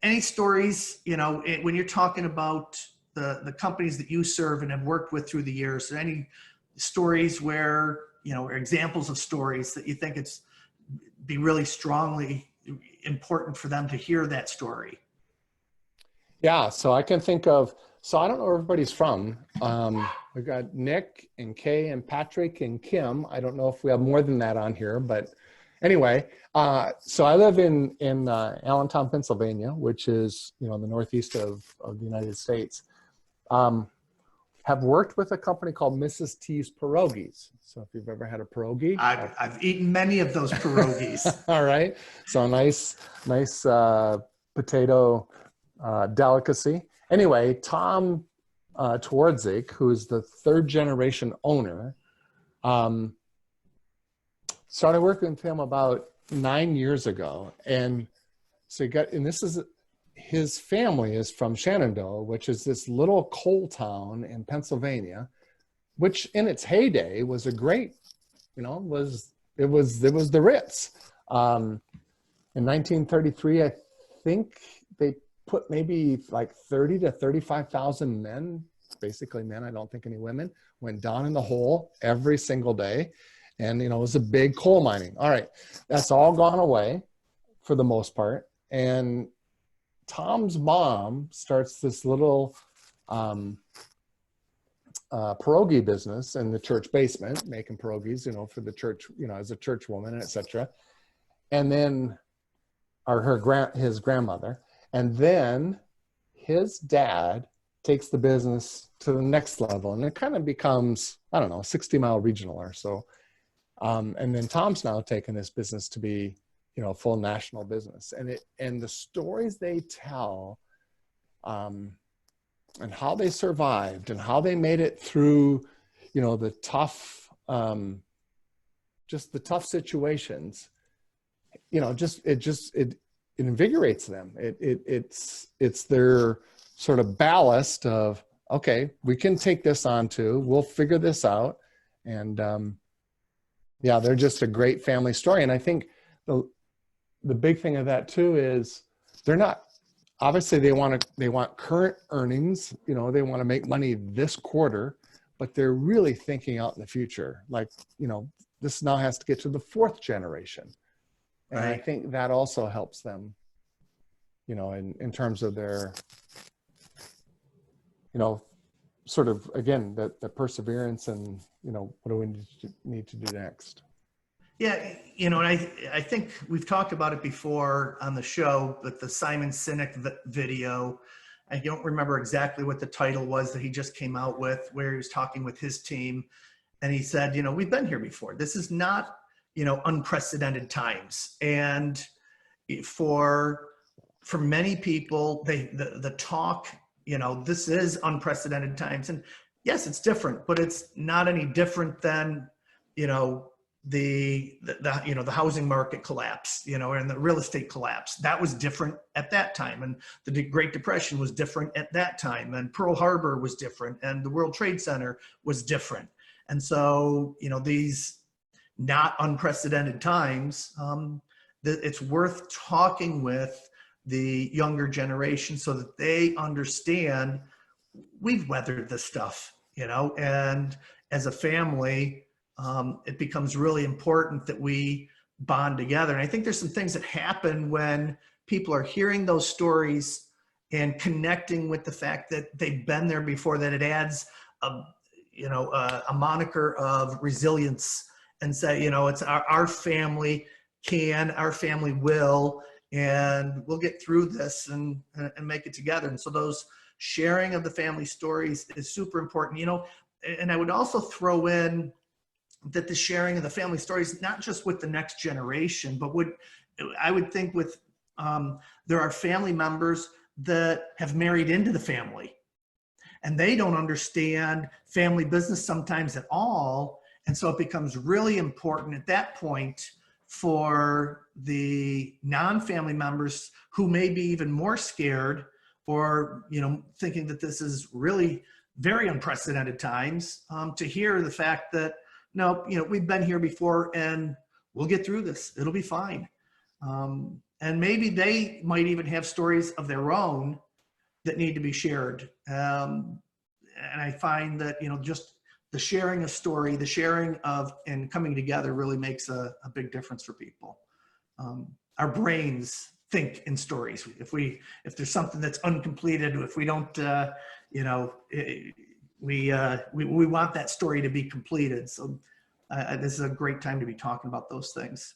any stories, when you're talking about the companies that you serve and have worked with through the years, any stories where, or examples of stories that you think it's be really strongly important for them to hear that story? Yeah, so I can think of, so I don't know where everybody's from. We've got Nick and Kay and Patrick and Kim. I don't know if we have more than that on here, but anyway, so I live in Allentown, Pennsylvania, which is, the northeast of the United States. Have worked with a company called Mrs. T's Pierogies. So if you've ever had a pierogi. I've eaten many of those pierogies. All right. So nice potato delicacy. Anyway, Tom Twardzik, who's the third generation owner, started working with him about 9 years ago. And so his family is from Shenandoah, which is this little coal town in Pennsylvania, which in its heyday was a great, it was the Ritz. In 1933, I think they put maybe like 30 to 35,000 men, basically men, I don't think any women, went down in the hole every single day. And, it was a big coal mining. All right. That's all gone away for the most part. And Tom's mom starts this little pierogi business in the church basement, making pierogies, for the church, as a church woman, et cetera. And then, his grandmother. And then his dad takes the business to the next level, and it kind of becomes, 60-mile regional or so. And then Tom's now taken this business to be, a full national business. And the stories they tell, and how they survived and how they made it through, the tough, just the tough situations, it invigorates them. It's their sort of ballast of, okay, we can take this on too. We'll figure this out. And they're just a great family story. And I think the big thing of that too is they're not, obviously they want current earnings, they want to make money this quarter, but they're really thinking out in the future. Like, this now has to get to the fourth generation. And right. I think that also helps them, in terms of their, sort of, again, the perseverance and, what do we need to do next? Yeah, and I think we've talked about it before on the show, but the Simon Sinek video, I don't remember exactly what the title was that he just came out with, where he was talking with his team. And he said, we've been here before. This is not, unprecedented times. And for many people, the talk, this is unprecedented times. And yes, it's different, but it's not any different than, the housing market collapse, and the real estate collapse. That was different at that time. And the Great Depression was different at that time. And Pearl Harbor was different. And the World Trade Center was different. And so, these not unprecedented times, it's worth talking with the younger generation so that they understand we've weathered this stuff, and as a family, it becomes really important that we bond together. And I think there's some things that happen when people are hearing those stories and connecting with the fact that they've been there before, that it adds a moniker of resilience, and say, it's our family our family will, and we'll get through this and make it together. And so those sharing of the family stories is super important, and I would also throw in that the sharing of the family stories, not just with the next generation, but I would think with, there are family members that have married into the family, and they don't understand family business sometimes at all. And so it becomes really important at that point for the non-family members who may be even more scared, or, thinking that this is really very unprecedented times, to hear the fact that, no, we've been here before and we'll get through this. It'll be fine. And maybe they might even have stories of their own that need to be shared. And I find that, just the sharing of story, the sharing of, and coming together really makes a big difference for people. Our brains think in stories. If there's something that's uncompleted, if we don't, we want that story to be completed. So this is a great time to be talking about those things.